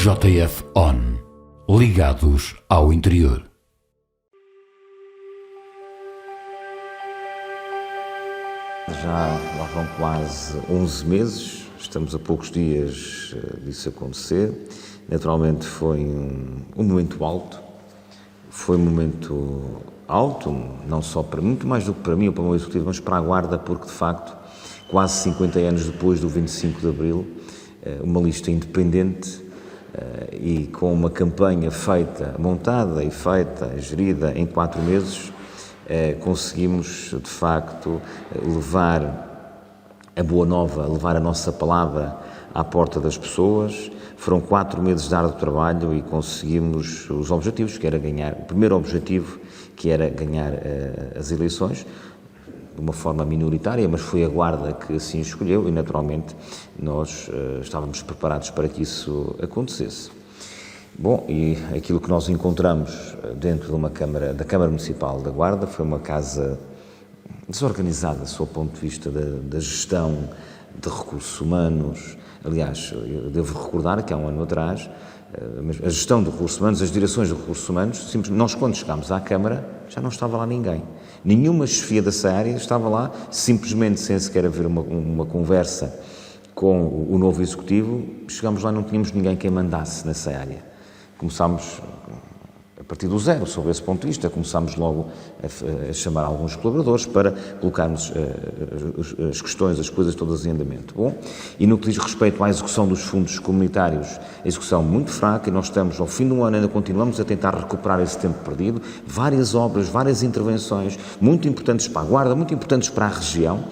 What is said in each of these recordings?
JF On, ligados ao interior. Já lá vão quase 11 meses, estamos a poucos dias disso acontecer. Naturalmente foi um momento alto, não só para muito mais do que para mim ou para o meu executivo, mas para a Guarda, porque de facto, quase 50 anos depois do 25 de Abril, uma lista independente e com uma campanha montada e gerida em 4 meses, conseguimos de facto levar a boa nova, levar a nossa palavra à porta das pessoas. Foram 4 meses de árduo trabalho e conseguimos os objetivos, que era ganhar, o primeiro objetivo, que era ganhar as eleições, de uma forma minoritária, mas foi a Guarda que assim escolheu e, naturalmente, nós estávamos preparados para que isso acontecesse. Bom, e aquilo que nós encontramos dentro de da Câmara Municipal da Guarda foi uma casa desorganizada, do ponto de vista da gestão de recursos humanos. Aliás, eu devo recordar que há um ano atrás, a gestão de recursos humanos, as direções de recursos humanos, nós quando chegámos à Câmara já não estava lá ninguém. Nenhuma chefia dessa área estava lá, simplesmente sem sequer haver uma conversa com o novo Executivo. Chegámos lá e não tínhamos ninguém quem mandasse nessa área. Começámos a partir do zero, sob esse ponto de vista, começámos logo a chamar alguns colaboradores para colocarmos as questões, as coisas todas em andamento. Bom, e no que diz respeito à execução dos fundos comunitários, a execução muito fraca, e nós estamos, ao fim do ano, ainda continuamos a tentar recuperar esse tempo perdido, várias obras, várias intervenções, muito importantes para a Guarda, muito importantes para a região,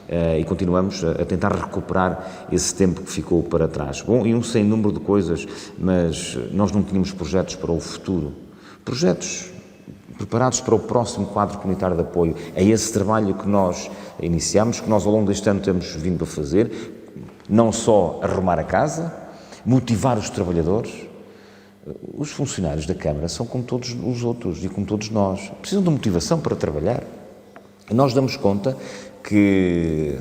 e continuamos a tentar recuperar esse tempo que ficou para trás. Bom, e um sem número de coisas, mas nós não tínhamos projetos para o futuro. Projetos preparados para o próximo quadro comunitário de apoio. É esse trabalho que nós iniciamos, que nós ao longo deste ano temos vindo a fazer, não só arrumar a casa, motivar os trabalhadores. Os funcionários da Câmara são como todos os outros e como todos nós. Precisam de motivação para trabalhar. E nós damos conta que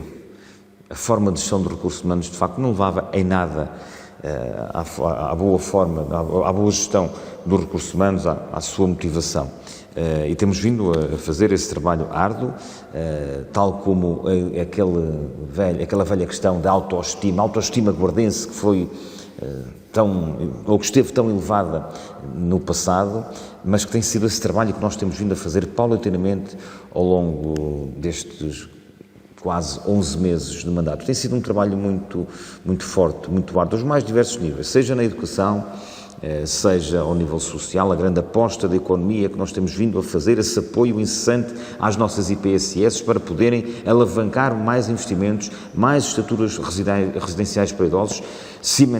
a forma de gestão de recursos humanos, de facto, não levava em nada à boa gestão dos recursos humanos, à sua motivação. E temos vindo a fazer esse trabalho árduo, tal como aquela velha questão da autoestima guardense que foi que esteve tão elevada no passado, mas que tem sido esse trabalho que nós temos vindo a fazer paulatinamente ao longo destes quase 11 meses de mandato. Tem sido um trabalho muito, muito forte, muito árduo, aos mais diversos níveis, seja na educação, seja ao nível social, a grande aposta da economia que nós temos vindo a fazer, esse apoio incessante às nossas IPSS para poderem alavancar mais investimentos, mais estruturas residenciais para idosos,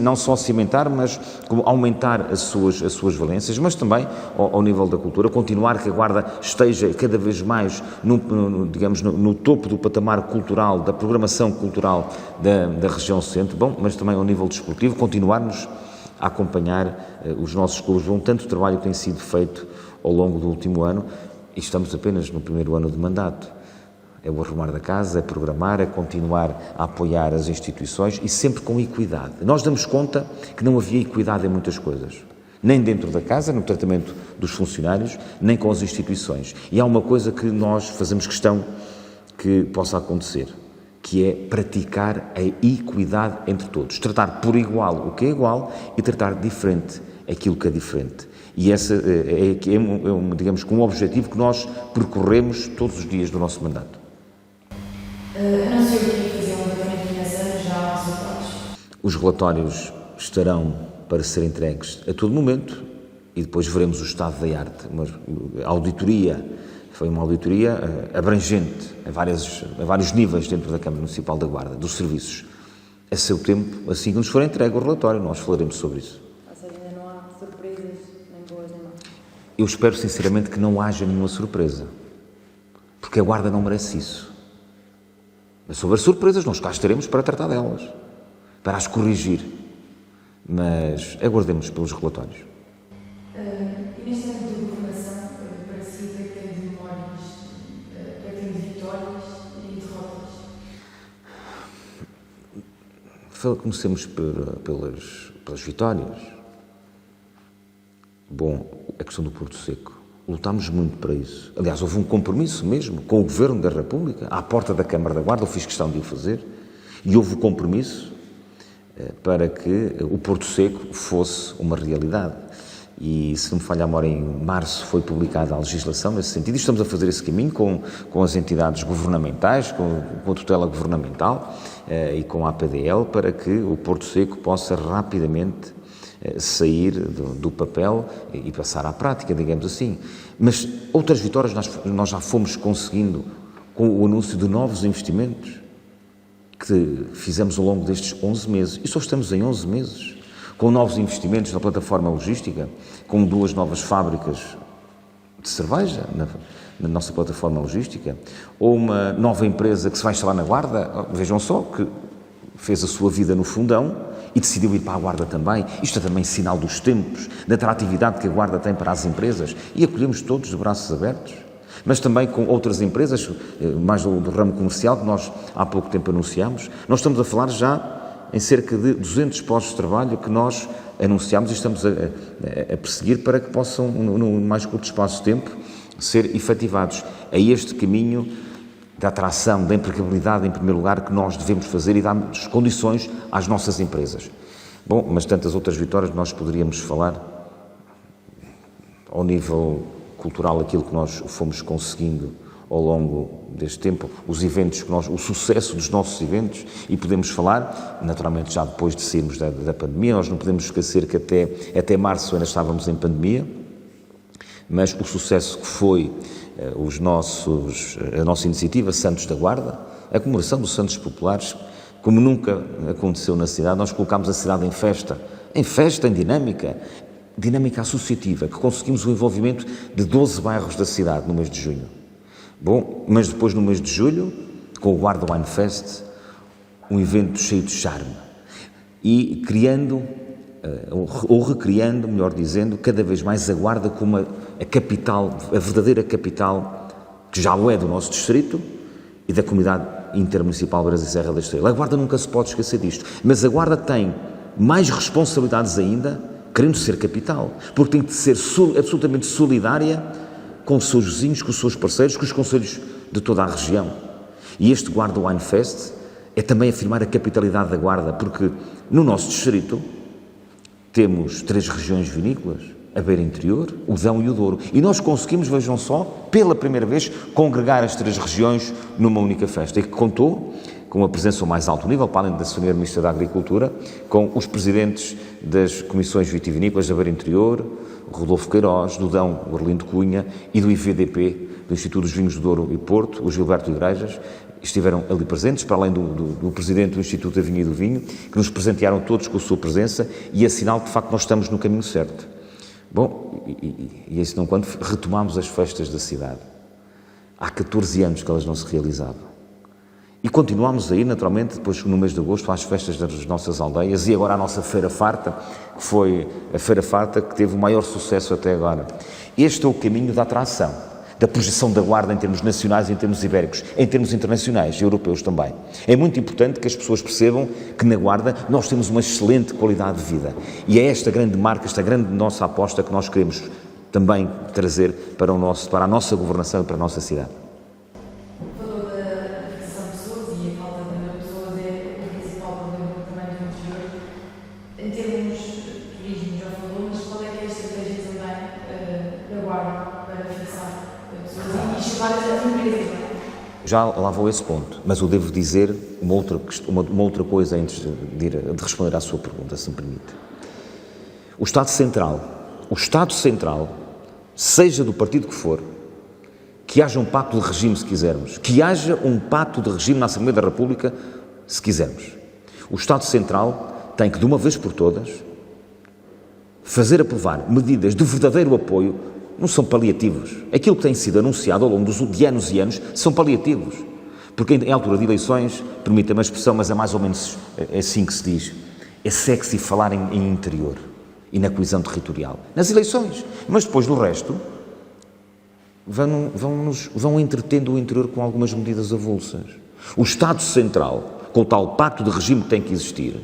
não só cimentar, mas como aumentar as suas valências, mas também ao nível da cultura, continuar que a Guarda esteja cada vez mais no topo do patamar cultural, da programação cultural da região centro, mas também ao nível desportivo, continuarmos a acompanhar os nossos clubes. Tanto trabalho que tem sido feito ao longo do último ano, e estamos apenas no primeiro ano de mandato. É o arrumar da casa, é programar, é continuar a apoiar as instituições e sempre com equidade. Nós damos conta que não havia equidade em muitas coisas, nem dentro da casa, no tratamento dos funcionários, nem com as instituições. E há uma coisa que nós fazemos questão que possa acontecer, que é praticar a equidade entre todos. Tratar por igual o que é igual e tratar diferente aquilo que é diferente. E esse digamos, um objetivo que nós percorremos todos os dias do nosso mandato. Anunciou que ia fazer um levantamento financeiro, já há resultados? Os relatórios estarão para ser entregues a todo momento e depois veremos o estado da arte. A auditoria foi uma auditoria abrangente, a vários níveis dentro da Câmara Municipal da Guarda, dos serviços. A seu tempo, assim que nos for entregue o relatório, nós falaremos sobre isso. Ou seja, ainda não há surpresas, nem boas nem más? Eu espero sinceramente que não haja nenhuma surpresa, porque a Guarda não merece isso. Mas sobre as surpresas, nós cá estaremos para tratar delas, para as corrigir, mas aguardemos pelos relatórios. E neste ano de governação, parece que tem de memórias, tem de vitórias e derrotas? Comecemos pelas vitórias. Bom, a questão do Porto Seco. Lutámos muito para isso. Aliás, houve um compromisso mesmo com o Governo da República, à porta da Câmara da Guarda, eu fiz questão de o fazer, e houve o compromisso para que o Porto Seco fosse uma realidade. E, se não me falha a memória, em março foi publicada a legislação nesse sentido, e estamos a fazer esse caminho com as entidades governamentais, com a tutela governamental e com a APDL, para que o Porto Seco possa rapidamente sair do papel e passar à prática, digamos assim. Mas outras vitórias nós já fomos conseguindo com o anúncio de novos investimentos que fizemos ao longo destes 11 meses. E só estamos em 11 meses, com novos investimentos na plataforma logística, com 2 novas fábricas de cerveja na nossa plataforma logística, ou uma nova empresa que se vai instalar na Guarda, vejam só, que fez a sua vida no Fundão e decidiu ir para a Guarda também. Isto é também sinal dos tempos, da atratividade que a Guarda tem para as empresas, e acolhemos todos de braços abertos. Mas também com outras empresas, mais do ramo comercial, que nós há pouco tempo anunciámos. Nós estamos a falar já em cerca de 200 postos de trabalho que nós anunciámos e estamos a perseguir para que possam, no mais curto espaço de tempo, ser efetivados. É este caminho da atração, da empregabilidade, em primeiro lugar, que nós devemos fazer e darmos condições às nossas empresas. Bom, mas tantas outras vitórias nós poderíamos falar ao nível cultural, aquilo que nós fomos conseguindo ao longo deste tempo, os eventos o sucesso dos nossos eventos, e podemos falar, naturalmente já depois de sairmos da pandemia, nós não podemos esquecer que até março ainda estávamos em pandemia, mas o sucesso que foi a nossa iniciativa Santos da Guarda, a comemoração dos Santos Populares, como nunca aconteceu na cidade, nós colocámos a cidade em festa, em dinâmica associativa, que conseguimos o envolvimento de 12 bairros da cidade no mês de junho. Bom, mas depois no mês de julho, com o Guarda Wine Fest, um evento cheio de charme, e criando, ou recriando, melhor dizendo, cada vez mais a Guarda como a capital, a verdadeira capital, que já o é do nosso distrito e da comunidade intermunicipal Brasil e Serra da Estrela. A Guarda nunca se pode esquecer disto, mas a Guarda tem mais responsabilidades ainda, querendo ser capital, porque tem de ser absolutamente solidária com os seus vizinhos, com os seus parceiros, com os concelhos de toda a região. E este Guarda Wine Fest é também afirmar a capitalidade da Guarda, porque no nosso distrito temos 3 regiões vinícolas, a Beira Interior, o Dão e o Douro. E nós conseguimos, vejam só, pela primeira vez, congregar as 3 regiões numa única festa, e que contou com a presença ao mais alto nível, para além da Sra. Ministra da Agricultura, com os presidentes das comissões vitivinícolas da Beira Interior, Rodolfo Queiroz, do Dão, o Arlindo Cunha, e do IVDP, do Instituto dos Vinhos do Douro e Porto, o Gilberto Igrejas, estiveram ali presentes, para além do presidente do Instituto da Vinha e do Vinho, que nos presentearam todos com a sua presença, e é sinal que, de facto, nós estamos no caminho certo. Bom, e assim não quando retomamos as festas da cidade. Há 14 anos que elas não se realizavam. E continuamos a ir, naturalmente, depois no mês de agosto, às festas das nossas aldeias, e agora a nossa Feira Farta, que foi a Feira Farta que teve o maior sucesso até agora. Este é o caminho da atração, da projeção da Guarda em termos nacionais, em termos ibéricos, em termos internacionais, europeus também. É muito importante que as pessoas percebam que na Guarda nós temos uma excelente qualidade de vida. E é esta grande marca, esta grande nossa aposta que nós queremos também trazer para a nossa governação e para a nossa cidade. Falou da fixação de pessoas, e a falta de pessoas é o principal problema também do interior. Em termos de turismo, já falou, mas qual é que é a estratégia também da Guarda para fixar pessoas e chamar as empresas? Já lá vou a esse ponto, mas eu devo dizer uma outra coisa antes de responder à sua pergunta, se me permite. O Estado Central, seja do partido que for, que haja um pacto de regime, se quisermos, que haja um pacto de regime na Assembleia da República, se quisermos. O Estado Central tem que, de uma vez por todas, fazer aprovar medidas de verdadeiro apoio. Não são paliativos. Aquilo que tem sido anunciado ao longo de anos e anos são paliativos. Porque em altura de eleições, permita-me a expressão, mas é mais ou menos assim que se diz, é sexy falar em interior e na coesão territorial. Nas eleições. Mas depois do resto, vão entretendo o interior com algumas medidas avulsas. O Estado Central, com o tal pacto de regime que tem que existir,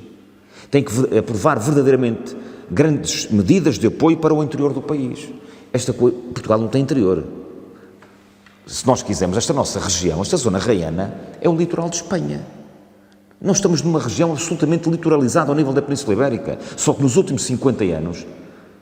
tem que aprovar verdadeiramente grandes medidas de apoio para o interior do país. Portugal não tem interior. Se nós quisermos, esta nossa região, esta zona raiana, é o litoral de Espanha. Nós estamos numa região absolutamente litoralizada ao nível da Península Ibérica. Só que nos últimos 50 anos,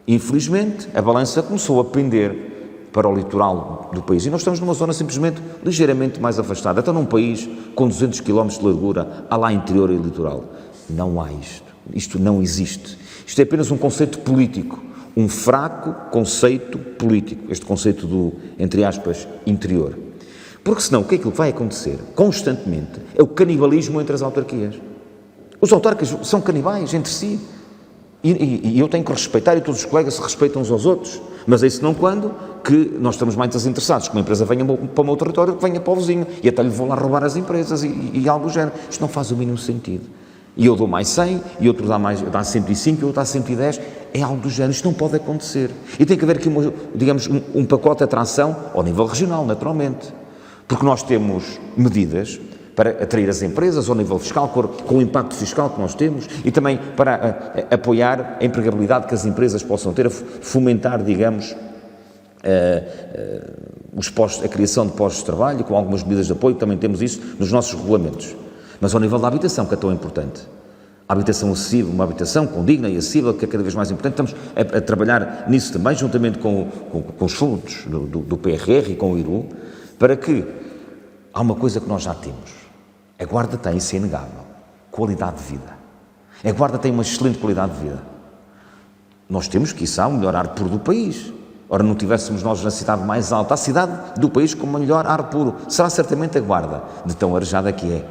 infelizmente, a balança começou a pender para o litoral do país. E nós estamos numa zona simplesmente ligeiramente mais afastada. Então, num país com 200 km de largura, há lá interior e litoral. Não há isto. Isto não existe. Isto é apenas um conceito político. Um fraco conceito político. Este conceito do, entre aspas, interior. Porque senão, o que é que vai acontecer? Constantemente, é o canibalismo entre as autarquias. Os autarcas são canibais entre si. E eu tenho que respeitar, e todos os colegas se respeitam uns aos outros. Mas é isso não quando que nós estamos mais interessados que uma empresa venha para o meu território, que venha para o vizinho. E até lhe vou lá roubar as empresas e algo do género. Isto não faz o mínimo sentido. E eu dou mais 100, e outro dá 105, e outro dá 110. É algo do género. Isto não pode acontecer. E tem que haver aqui, digamos, um pacote de atração ao nível regional, naturalmente. Porque nós temos medidas para atrair as empresas ao nível fiscal, com o impacto fiscal que nós temos, e também para apoiar a empregabilidade que as empresas possam ter, a fomentar, digamos, a criação de postos de trabalho, com algumas medidas de apoio, também temos isso nos nossos regulamentos. Mas ao nível da habitação, que é tão importante, a habitação acessível, uma habitação condigna e acessível, que é cada vez mais importante, estamos a trabalhar nisso também, juntamente com os fundos do PRR e com o IRU, para que, há uma coisa que nós já temos, a Guarda tem, isso é inegável, qualidade de vida. A Guarda tem uma excelente qualidade de vida. Nós temos, quiçá, o melhor ar puro do país. Ora, não tivéssemos nós na cidade mais alta, a cidade do país com o melhor ar puro, será certamente a Guarda, de tão arejada que é.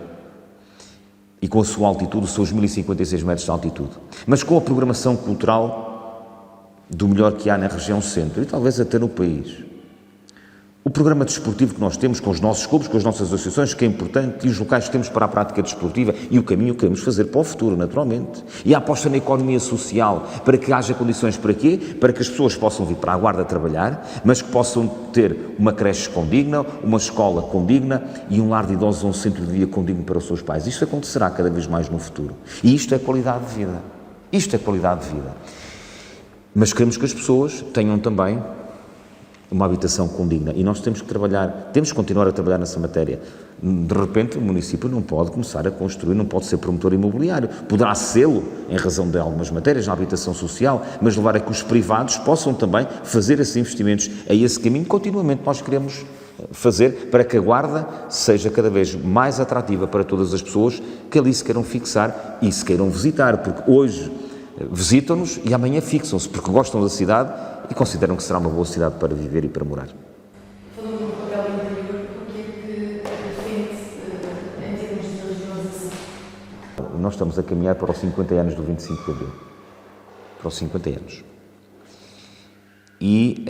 E com a sua altitude, os seus 1056 metros de altitude. Mas com a programação cultural do melhor que há na região centro, e talvez até no país. O programa desportivo que nós temos com os nossos clubes, com as nossas associações, que é importante, e os locais que temos para a prática desportiva, e o caminho que queremos fazer para o futuro, naturalmente. E a aposta na economia social, para que haja condições para quê? Para que as pessoas possam vir para a Guarda trabalhar, mas que possam ter uma creche condigna, uma escola condigna e um lar de idosos ou um centro de dia condigno para os seus pais. Isto acontecerá cada vez mais no futuro. E isto é qualidade de vida. Isto é qualidade de vida. Mas queremos que as pessoas tenham também uma habitação condigna, e nós temos que continuar a trabalhar nessa matéria. De repente, o município não pode começar a construir, não pode ser promotor imobiliário, poderá sê-lo em razão de algumas matérias na habitação social, mas levar a que os privados possam também fazer esses investimentos. É esse caminho que continuamente nós queremos fazer para que a Guarda seja cada vez mais atrativa para todas as pessoas que ali se queiram fixar e se queiram visitar, porque hoje visitam-nos e amanhã fixam-se, porque gostam da cidade e consideram que será uma boa cidade para viver e para morar. Falando do papel interior, o que é que defende em termos de regionalização? Nós estamos a caminhar para os 50 anos do 25 de Abril. Para os 50 anos. E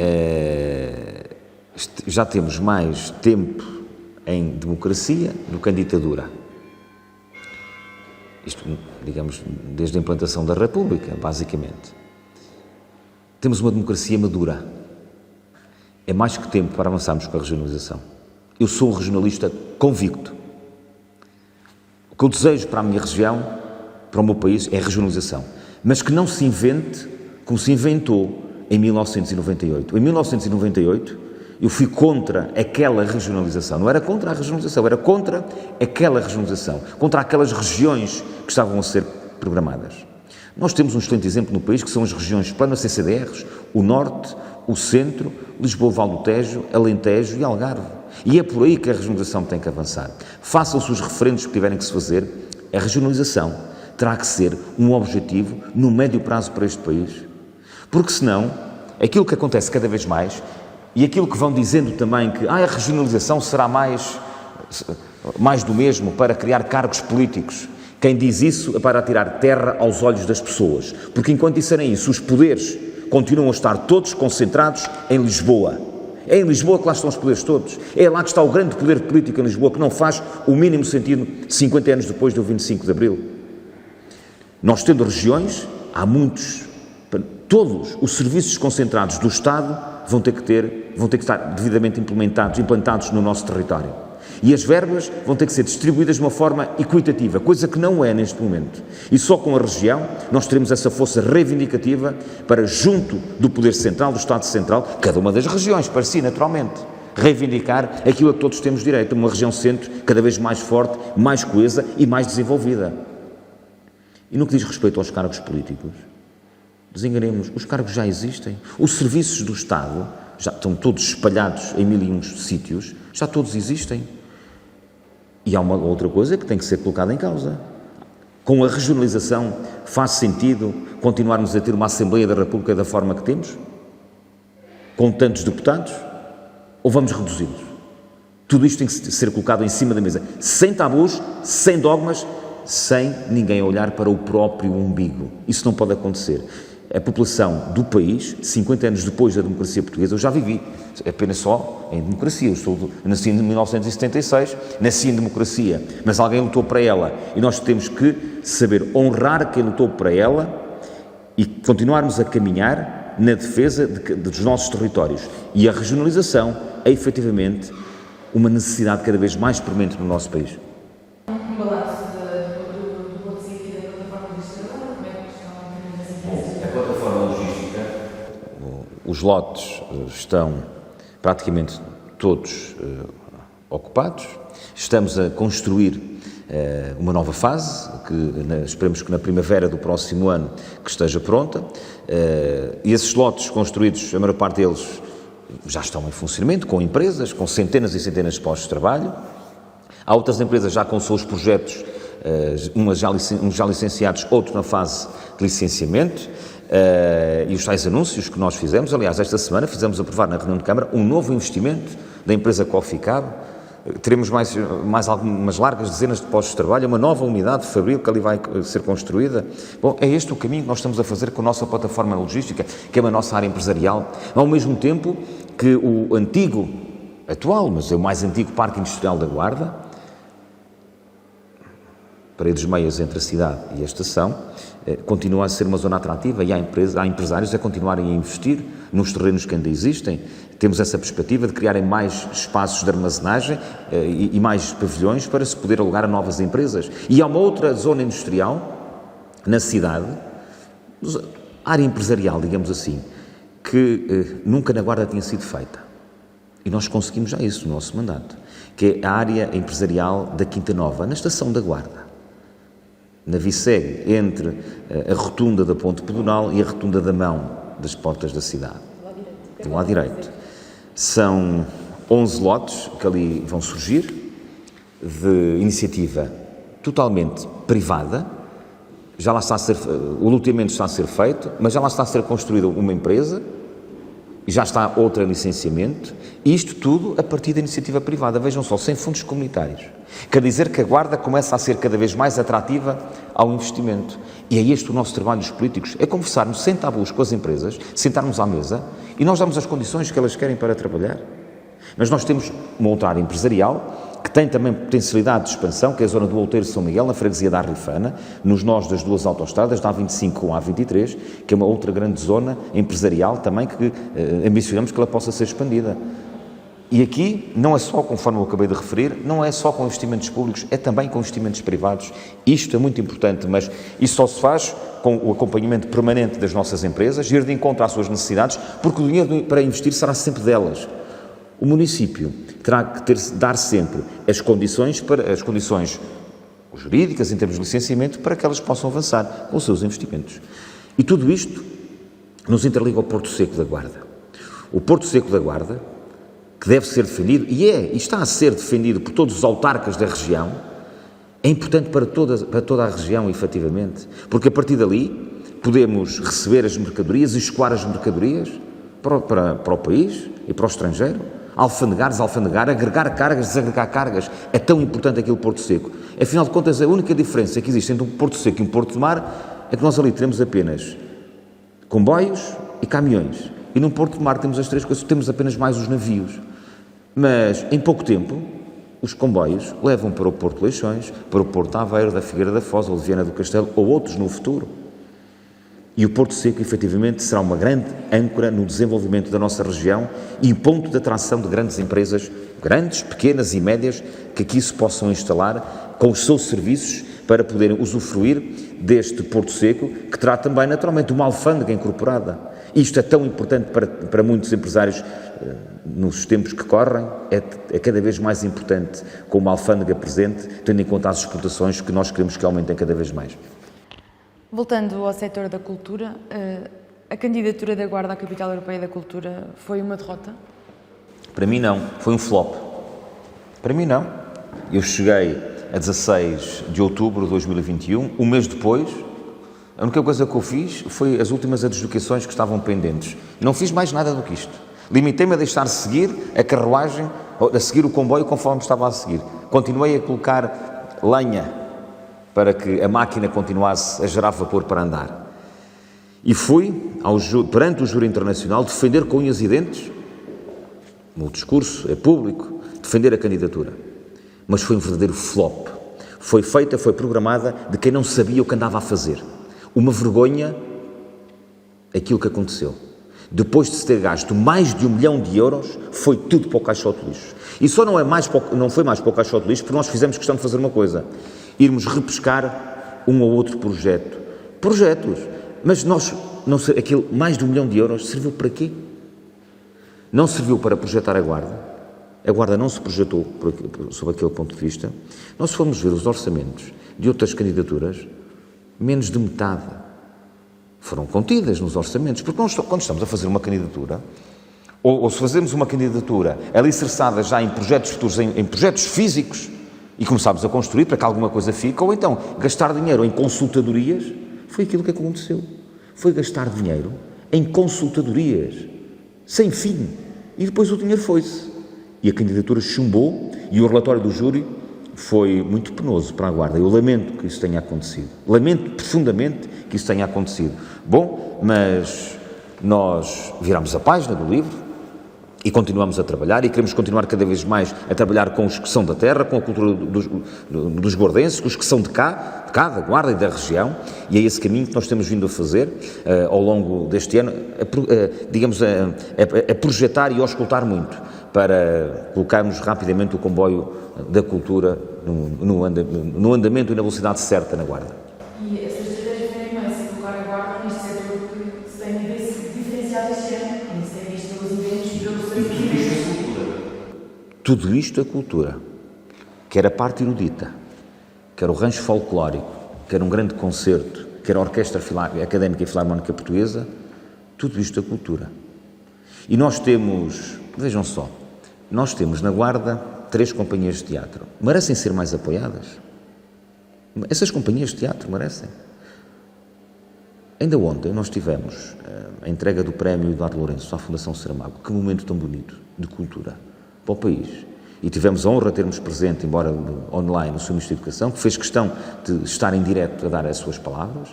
já temos mais tempo em democracia do que em ditadura. Isto, digamos, desde a implantação da República, basicamente. Temos uma democracia madura. É mais que tempo para avançarmos com a regionalização. Eu sou um regionalista convicto. O que eu desejo para a minha região, para o meu país, é a regionalização. Mas que não se invente como se inventou em 1998. Em 1998, eu fui contra aquela regionalização. Não era contra a regionalização, era contra aquela regionalização. Contra aquelas regiões que estavam a ser programadas. Nós temos um excelente exemplo no país, que são as regiões planas CCDRs, o Norte, o Centro, Lisboa, Val do Tejo, Alentejo e Algarve. E é por aí que a regionalização tem que avançar. Façam-se os referendos que tiverem que se fazer, a regionalização terá que ser um objetivo no médio prazo para este país. Porque senão, aquilo que acontece cada vez mais, e aquilo que vão dizendo também que a regionalização será mais do mesmo para criar cargos políticos. Quem diz isso é para tirar terra aos olhos das pessoas, porque enquanto disserem isso, os poderes continuam a estar todos concentrados em Lisboa. É em Lisboa que lá estão os poderes todos. É lá que está o grande poder político em Lisboa, que não faz o mínimo sentido 50 anos depois do 25 de Abril. Nós tendo regiões, há muitos, todos os serviços concentrados do Estado vão ter que estar devidamente implantados no nosso território. E as verbas vão ter que ser distribuídas de uma forma equitativa, coisa que não é neste momento. E só com a região nós teremos essa força reivindicativa para, junto do Poder Central, do Estado Central, cada uma das regiões, para si, naturalmente, reivindicar aquilo a que todos temos direito, uma região centro cada vez mais forte, mais coesa e mais desenvolvida. E no que diz respeito aos cargos políticos, desenganemos, os cargos já existem, os serviços do Estado já estão todos espalhados em 1001 sítios, já todos existem. E há uma outra coisa que tem que ser colocada em causa. Com a regionalização, faz sentido continuarmos a ter uma Assembleia da República da forma que temos? Com tantos deputados? Ou vamos reduzi-los? Tudo isto tem que ser colocado em cima da mesa, sem tabus, sem dogmas, sem ninguém olhar para o próprio umbigo. Isso não pode acontecer. A população do país, 50 anos depois da democracia portuguesa, eu já vivi apenas só em democracia. Eu nasci em 1976, nasci em democracia, mas alguém lutou para ela e nós temos que saber honrar quem lutou para ela e continuarmos a caminhar na defesa dos nossos territórios. E a regionalização é efetivamente uma necessidade cada vez mais premente no nosso país. Um balanço do Porto Seco e da plataforma logística, como é que estão a implementar? A plataforma logística, os lotes estão praticamente todos ocupados. Estamos a construir uma nova fase, que esperemos que na primavera do próximo ano que esteja pronta. E esses lotes construídos, a maior parte deles já estão em funcionamento, com empresas, com centenas e centenas de postos de trabalho. Há outras empresas já com os seus projetos, uns já licenciados, outros na fase de licenciamento, e os tais anúncios que nós fizemos. Aliás, esta semana fizemos aprovar na reunião de Câmara um novo investimento da empresa Coficab. Teremos mais algumas largas dezenas de postos de trabalho, uma nova unidade de fabril que ali vai ser construída. Bom, é este o caminho que nós estamos a fazer com a nossa plataforma logística, que é a nossa área empresarial, ao mesmo tempo que o antigo, atual, mas é o mais antigo Parque Industrial da Guarda, paredes meias entre a cidade e a estação, continua a ser uma zona atrativa e há empresários a continuarem a investir nos terrenos que ainda existem. Temos essa perspectiva de criarem mais espaços de armazenagem e mais pavilhões para se poder alugar a novas empresas. E há uma outra zona industrial na cidade, área empresarial, digamos assim, que nunca na Guarda tinha sido feita. E nós conseguimos já isso no nosso mandato, que é a área empresarial da Quinta Nova, na Estação da Guarda, na Viceg, entre a rotunda da Ponte Pedonal e a rotunda da Mão das portas da cidade, do lado direito. São 11 lotes que ali vão surgir, de iniciativa totalmente privada. Já lá está a ser, o loteamento está a ser feito, mas já lá está a ser construída uma empresa e já está outra em licenciamento, e isto tudo a partir da iniciativa privada. Vejam só, sem fundos comunitários. Quer dizer que a Guarda começa a ser cada vez mais atrativa ao investimento. E é este o nosso trabalho dos políticos, é conversarmos sem tabus com as empresas, sentarmos à mesa e nós damos as condições que elas querem para trabalhar. Mas nós temos uma outra área empresarial que tem também potencialidade de expansão, que é a zona do Outeiro de São Miguel, na freguesia da Arrifana, nos nós das duas autoestradas, da A25 com a A23, que é uma outra grande zona empresarial também que ambicionamos que ela possa ser expandida. E aqui não é só, conforme eu acabei de referir, não é só com investimentos públicos, é também com investimentos privados. Isto é muito importante, mas isso só se faz com o acompanhamento permanente das nossas empresas, ir de encontro às suas necessidades, porque o dinheiro para investir será sempre delas. O município terá que dar sempre as condições jurídicas, em termos de licenciamento, para que elas possam avançar com os seus investimentos. E tudo isto nos interliga ao Porto Seco da Guarda. O Porto Seco da Guarda, que deve ser defendido, e está a ser defendido por todos os autarcas da região, é importante para toda a região, efetivamente, porque a partir dali podemos receber as mercadorias e escoar as mercadorias para o país e para o estrangeiro, desalfandegar, agregar cargas, desagregar cargas. É tão importante aquele Porto Seco. Afinal de contas, a única diferença que existe entre um Porto Seco e um Porto de Mar é que nós ali teremos apenas comboios e caminhões. E num Porto de Mar temos as três coisas, temos apenas mais os navios. Mas, em pouco tempo, os comboios levam para o Porto de Leixões, para o Porto de Aveiro, da Figueira da Foz, ou de Viana do Castelo, ou outros no futuro. E o Porto Seco, efetivamente, será uma grande âncora no desenvolvimento da nossa região e ponto de atração de grandes empresas, grandes, pequenas e médias, que aqui se possam instalar com os seus serviços para poderem usufruir deste Porto Seco, que terá também, naturalmente, uma alfândega incorporada. Isto é tão importante para muitos empresários nos tempos que correm, é cada vez mais importante com uma alfândega presente, tendo em conta as exportações que nós queremos que aumentem cada vez mais. Voltando ao setor da cultura, a candidatura da Guarda à Capital Europeia da Cultura foi uma derrota? Para mim não, foi um flop. Para mim não. Eu cheguei a 16 de outubro de 2021, um mês depois, a única coisa que eu fiz foi as últimas adjudicações que estavam pendentes. Não fiz mais nada do que isto. Limitei-me a deixar seguir a carruagem, a seguir o comboio conforme estava a seguir. Continuei a colocar lenha para que a máquina continuasse a gerar vapor para andar. E fui, perante o júri internacional, defender com unhas e dentes, o meu discurso é público, defender a candidatura. Mas foi um verdadeiro flop. Foi feita, foi programada de quem não sabia o que andava a fazer. Uma vergonha aquilo que aconteceu. Depois de se ter gasto mais de 1 milhão de euros, foi tudo para o caixote de lixo. E só não foi mais para o caixote de lixo porque nós fizemos questão de fazer uma coisa. Irmos repescar um ou outro projeto. Projetos. Mas aquilo, mais de 1 milhão de euros, serviu para quê? Não serviu para projetar a Guarda. A Guarda não se projetou sob aquele ponto de vista. Nós formos ver os orçamentos de outras candidaturas, menos de metade foram contidas nos orçamentos. Porque nós, quando estamos a fazer uma candidatura, ou se fazemos uma candidatura alicerçada já em projetos futuros, em projetos físicos, e começámos a construir para que alguma coisa fique, ou então gastar dinheiro em consultadorias, foi aquilo que aconteceu. Foi gastar dinheiro em consultadorias, sem fim. E depois o dinheiro foi-se. E a candidatura chumbou e o relatório do júri foi muito penoso para a Guarda. Eu lamento que isso tenha acontecido. Lamento profundamente que isso tenha acontecido. Bom, mas nós viramos a página do livro, e continuamos a trabalhar e queremos continuar cada vez mais a trabalhar com os que são da terra, com a cultura dos guardenses, com os que são de cá, da Guarda e da região, e é esse caminho que nós temos vindo a fazer ao longo deste ano, a projetar e a auscultar muito, para colocarmos rapidamente o comboio da cultura no andamento e na velocidade certa na Guarda. E essa estratégia foi imensa, colocar a Guarda neste setor que se tem de diferenciado este ano, e se tem visto pelos eventos, pelos serviços. Tudo isto é cultura, quer a parte erudita, quer o rancho folclórico, quer um grande concerto, quer a Orquestra Académica e Filarmónica Portuguesa, tudo isto é cultura. E nós temos, vejam só, nós temos na Guarda 3 companhias de teatro. Merecem ser mais apoiadas? Essas companhias de teatro merecem. Ainda ontem nós tivemos a entrega do prémio Eduardo Lourenço à Fundação Saramago. Que momento tão bonito de cultura para o país. E tivemos a honra de termos presente, embora online, o Sr. Ministro da Educação, que fez questão de estar em direto a dar as suas palavras.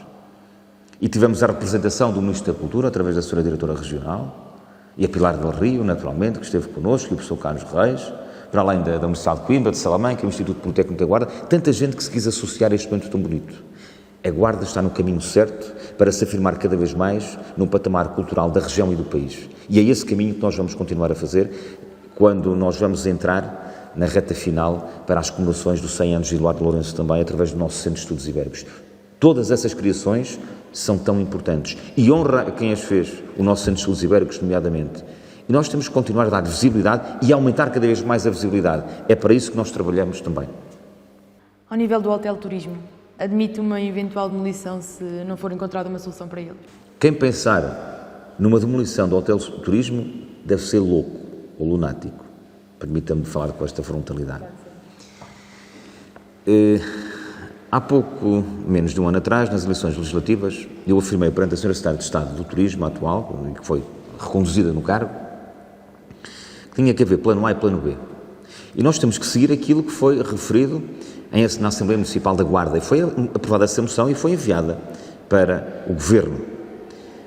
E tivemos a representação do Ministro da Cultura, através da Sra. Diretora Regional, e a Pilar del Rio, naturalmente, que esteve connosco, e o professor Carlos Reis, para além da Universidade de Coimbra, de Salamanca, o Instituto Politécnico da Guarda, tanta gente que se quis associar a este momento tão bonito. A Guarda está no caminho certo para se afirmar cada vez mais num patamar cultural da região e do país. E é esse caminho que nós vamos continuar a fazer quando nós vamos entrar na reta final para as comemorações dos 100 anos de Eduardo Lourenço também, através do nosso Centro de Estudos Ibéricos. Todas essas criações são tão importantes e honra a quem as fez, o nosso Centro de Estudos Ibéricos, nomeadamente. E nós temos que continuar a dar visibilidade e aumentar cada vez mais a visibilidade. É para isso que nós trabalhamos também. Ao nível do hotel turismo, admite uma eventual demolição se não for encontrada uma solução para ele? Quem pensar numa demolição do hotel turismo deve ser louco ou lunático. Permita-me falar com esta frontalidade. Há pouco menos de um ano atrás, nas eleições legislativas, eu afirmei perante a Sra. Secretária de Estado do Turismo atual, que foi reconduzida no cargo, que tinha que haver plano A e plano B. E nós temos que seguir aquilo que foi referido na Assembleia Municipal da Guarda. E foi aprovada essa moção e foi enviada para o Governo.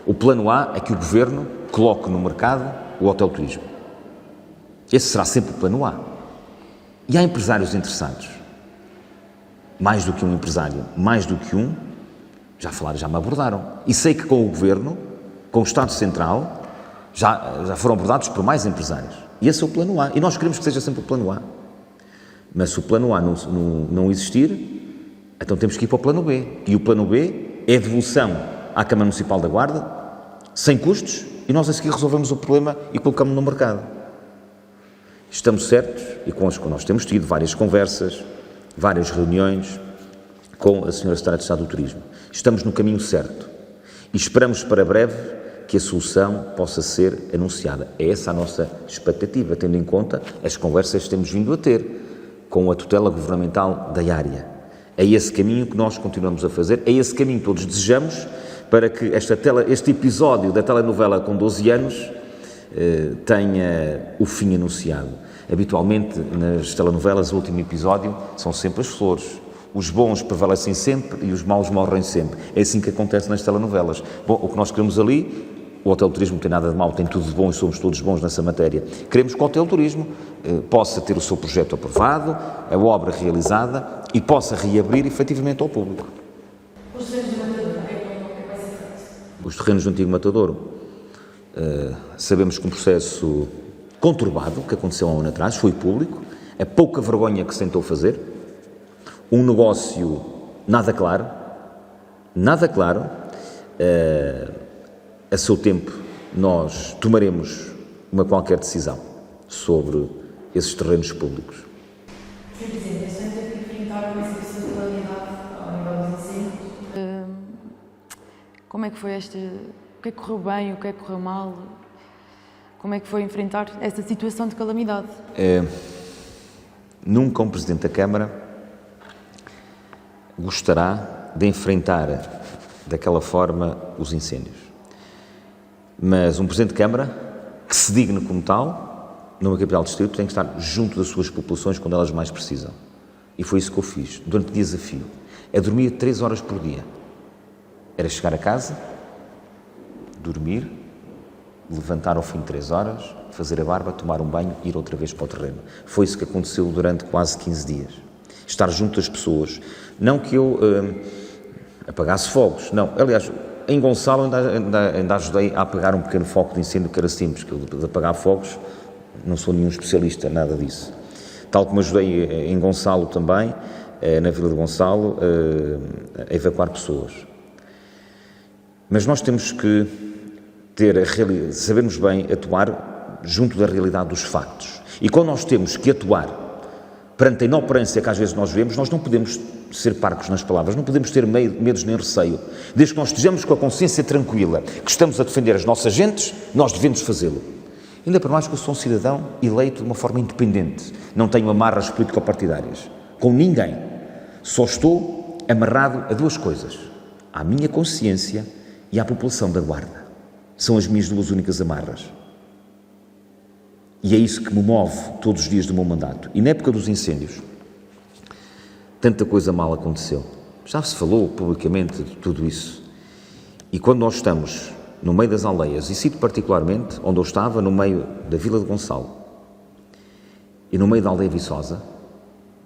O plano A é que o Governo coloque no mercado o hotel turismo. Esse será sempre o plano A. E há empresários interessados. Mais do que um empresário, mais do que um, Já falaram, já me abordaram. E sei que com o Governo, com o Estado Central, já foram abordados por mais empresários. E esse é o plano A. E nós queremos que seja sempre o plano A. Mas se o plano A não existir, então temos que ir para o plano B. E o plano B é a devolução à Câmara Municipal da Guarda, sem custos, e nós a seguir resolvemos o problema e colocamos no mercado. Estamos certos, e connosco nós temos tido várias conversas, várias reuniões com a Sra. Secretária de Estado do Turismo. Estamos no caminho certo e esperamos para breve que a solução possa ser anunciada. É essa a nossa expectativa, tendo em conta as conversas que temos vindo a ter com a tutela governamental da área. É esse caminho que nós continuamos a fazer, é esse caminho que todos desejamos para que este episódio da telenovela com 12 anos tenha o fim anunciado. Habitualmente, nas telenovelas, o último episódio são sempre as flores. Os bons prevalecem sempre e os maus morrem sempre. É assim que acontece nas telenovelas. Bom, o que nós queremos ali, o Hotel Turismo não tem nada de mau, tem tudo de bom e somos todos bons nessa matéria. Queremos que o Hotel Turismo possa ter o seu projeto aprovado, a obra realizada e possa reabrir efetivamente ao público. Os terrenos do Matadouro, o que é que vai ser feito? Os terrenos do antigo Matadouro, sabemos que um processo conturbado que aconteceu há um ano atrás, foi público, a pouca vergonha que se tentou fazer, um negócio nada claro, a seu tempo nós tomaremos uma qualquer decisão sobre esses terrenos públicos. Sr. Presidente, este ano teve que enfrentar uma situação de calamidade ao nível dos incêndios. Como é que foi esta... O que é que correu bem, o que é que correu mal? Como é que foi enfrentar esta situação de calamidade? Nunca um Presidente da Câmara gostará de enfrentar daquela forma os incêndios. Mas um Presidente de Câmara que se digne como tal, numa capital de distrito, tem que estar junto das suas populações quando elas mais precisam. E foi isso que eu fiz, durante dias a fio. É dormir 3 horas por dia. Era chegar a casa, dormir, levantar ao fim de 3 horas, fazer a barba, tomar um banho e ir outra vez para o terreno. Foi isso que aconteceu durante quase 15 dias. Estar junto das pessoas. Não que eu apagasse fogos, não. Aliás, em Gonçalo ainda ajudei a apagar um pequeno foco de incêndio que era simples, que eu de apagar fogos não sou nenhum especialista, nada disso. Tal como ajudei em Gonçalo também, na Vila de Gonçalo, a evacuar pessoas. Mas nós temos que sabermos bem atuar junto da realidade dos factos. E quando nós temos que atuar perante a inoperância que às vezes nós vemos, nós não podemos ser parcos nas palavras, não podemos ter medos nem receio. Desde que nós estejamos com a consciência tranquila, que estamos a defender as nossas gentes, nós devemos fazê-lo. Ainda por mais que eu sou um cidadão eleito de uma forma independente, não tenho amarras político-partidárias, com ninguém. Só estou amarrado a 2 coisas, à minha consciência e à população da Guarda. São as minhas 2 únicas amarras. E é isso que me move todos os dias do meu mandato. E na época dos incêndios, tanta coisa mal aconteceu. Já se falou publicamente de tudo isso. E quando nós estamos no meio das aldeias, e cito particularmente onde eu estava, no meio da Vila de Gonçalo, e no meio da aldeia Viçosa,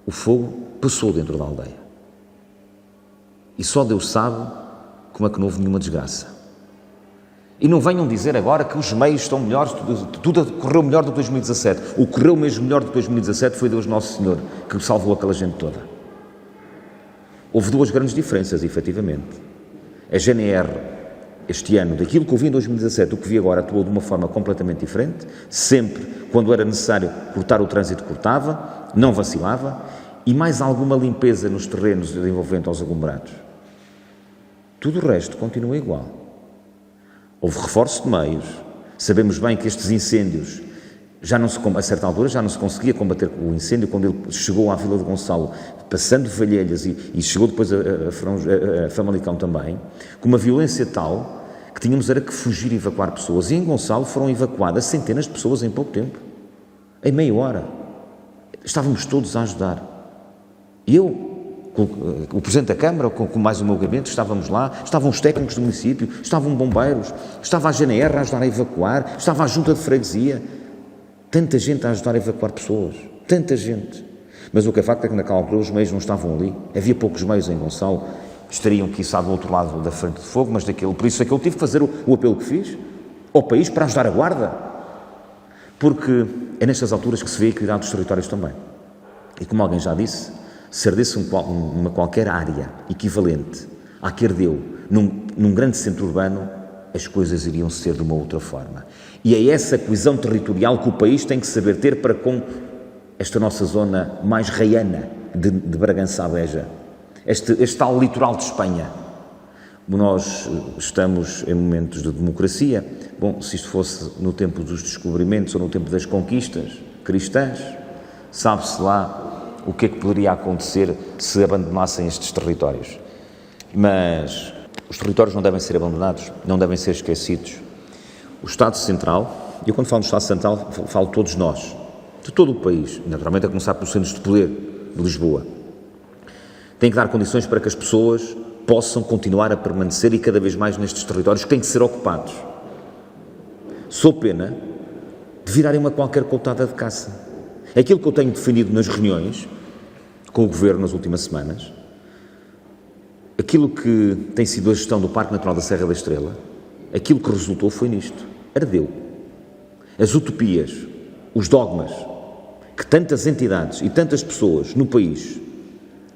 o fogo passou dentro da aldeia. E só Deus sabe como é que não houve nenhuma desgraça. E não venham dizer agora que os meios estão melhores, tudo correu melhor do que 2017. O que correu mesmo melhor do que 2017 foi Deus Nosso Senhor, que salvou aquela gente toda. Houve 2 grandes diferenças, efetivamente. A GNR, este ano, daquilo que eu vi em 2017, o que vi agora, atuou de uma forma completamente diferente. Sempre, quando era necessário cortar o trânsito, cortava, não vacilava, e mais alguma limpeza nos terrenos envolvendo aos aglomerados. Tudo o resto continua igual. Houve reforço de meios. Sabemos bem que estes incêndios, a certa altura, já não se conseguia combater o incêndio quando ele chegou à Vila de Gonçalo, passando Valhelhas e chegou depois a Famalicão também, com uma violência tal que tínhamos era que fugir e evacuar pessoas. E em Gonçalo foram evacuadas centenas de pessoas em pouco tempo. Em meia hora. Estávamos todos a ajudar. E eu, o Presidente da Câmara, com mais o meu gabinete, estávamos lá, estavam os técnicos do município, estavam bombeiros, estava a GNR a ajudar a evacuar, estava a Junta de Freguesia, tanta gente a ajudar a evacuar pessoas, tanta gente. Mas o que é facto é que naquela altura os meios não estavam ali, havia poucos meios em Gonçalo estariam, quiçá, do outro lado da frente de fogo, mas por isso é que eu tive que fazer o apelo que fiz ao país para ajudar a Guarda, porque é nestas alturas que se vê a equidade dos territórios também. E como alguém já disse, se ardesse uma qualquer área equivalente à que ardeu num grande centro urbano, as coisas iriam ser de uma outra forma. E é essa coesão territorial que o país tem que saber ter para com esta nossa zona mais raiana de Bragança à Beja, este tal litoral de Espanha. Nós estamos em momentos de democracia. Bom, se isto fosse no tempo dos descobrimentos ou no tempo das conquistas cristãs, sabe-se lá o que é que poderia acontecer se abandonassem estes territórios. Mas os territórios não devem ser abandonados, não devem ser esquecidos. O Estado Central, e eu quando falo do Estado Central falo de todos nós, de todo o país, naturalmente a começar pelos centros de poder de Lisboa, tem que dar condições para que as pessoas possam continuar a permanecer e cada vez mais nestes territórios que têm que ser ocupados. Sou pena de virarem uma qualquer coltada de caça. Aquilo que eu tenho defendido nas reuniões com o Governo nas últimas semanas, aquilo que tem sido a gestão do Parque Natural da Serra da Estrela, aquilo que resultou foi nisto. Ardeu. As utopias, os dogmas que tantas entidades e tantas pessoas no país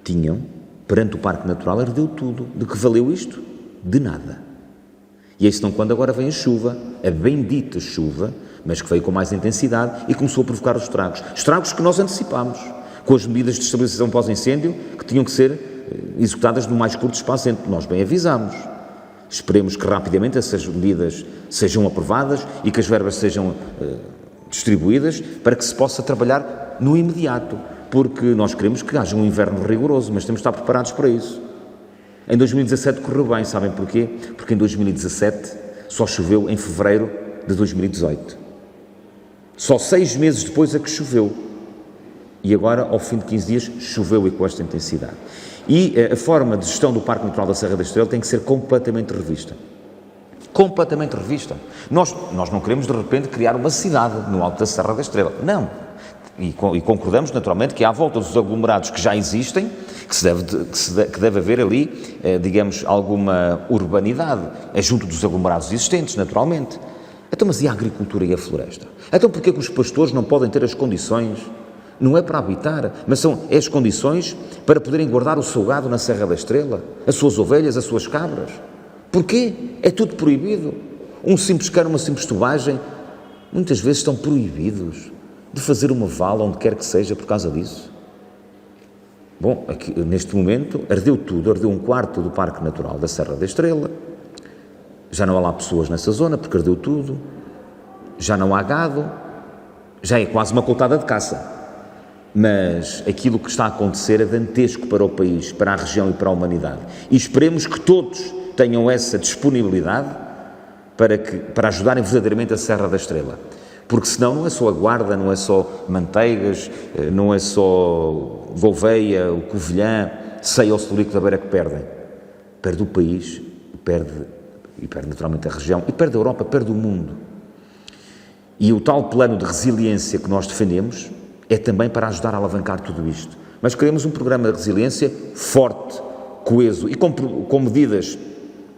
tinham perante o Parque Natural, ardeu tudo. De que valeu isto? De nada. E é senão quando agora vem a chuva, a bendita chuva, mas que veio com mais intensidade e começou a provocar os estragos. Estragos que nós antecipámos, com as medidas de estabilização pós-incêndio que tinham que ser executadas no mais curto espaço de tempo. Nós bem avisámos. Esperemos que rapidamente essas medidas sejam aprovadas e que as verbas sejam distribuídas para que se possa trabalhar no imediato, porque nós queremos que haja um inverno rigoroso, mas temos de estar preparados para isso. Em 2017 correu bem, sabem porquê? Porque em 2017 só choveu em fevereiro de 2018. Só 6 meses depois é que choveu. E agora, ao fim de 15 dias, choveu e com esta intensidade. E a forma de gestão do Parque Natural da Serra da Estrela tem que ser completamente revista. Completamente revista. Nós não queremos, de repente, criar uma cidade no alto da Serra da Estrela. Não. E concordamos, naturalmente, que à volta dos aglomerados que já existem, que deve haver ali, digamos, alguma urbanidade, junto dos aglomerados existentes, naturalmente. Então, mas e a agricultura e a floresta? Então, porquê que os pastores não podem ter as condições? Não é para habitar, mas são as condições para poderem guardar o seu gado na Serra da Estrela, as suas ovelhas, as suas cabras. Porquê? É tudo proibido. Um simples cano, uma simples tubagem, muitas vezes estão proibidos de fazer uma vala onde quer que seja por causa disso. Bom, aqui, neste momento ardeu tudo, ardeu um quarto do Parque Natural da Serra da Estrela, já não há lá pessoas nessa zona porque ardeu tudo, já não há gado, já é quase uma coltada de caça. Mas aquilo que está a acontecer é dantesco para o país, para a região e para a humanidade. E esperemos que todos tenham essa disponibilidade para ajudarem verdadeiramente a Serra da Estrela. Porque senão não é só a Guarda, não é só Manteigas, não é só Gouveia, o Covilhã, Ceia ou Celurico da Beira que perdem. Perde o país, perde naturalmente a região, e perde a Europa, perde o mundo. E o tal plano de resiliência que nós defendemos é também para ajudar a alavancar tudo isto. Mas queremos um programa de resiliência forte, coeso e com medidas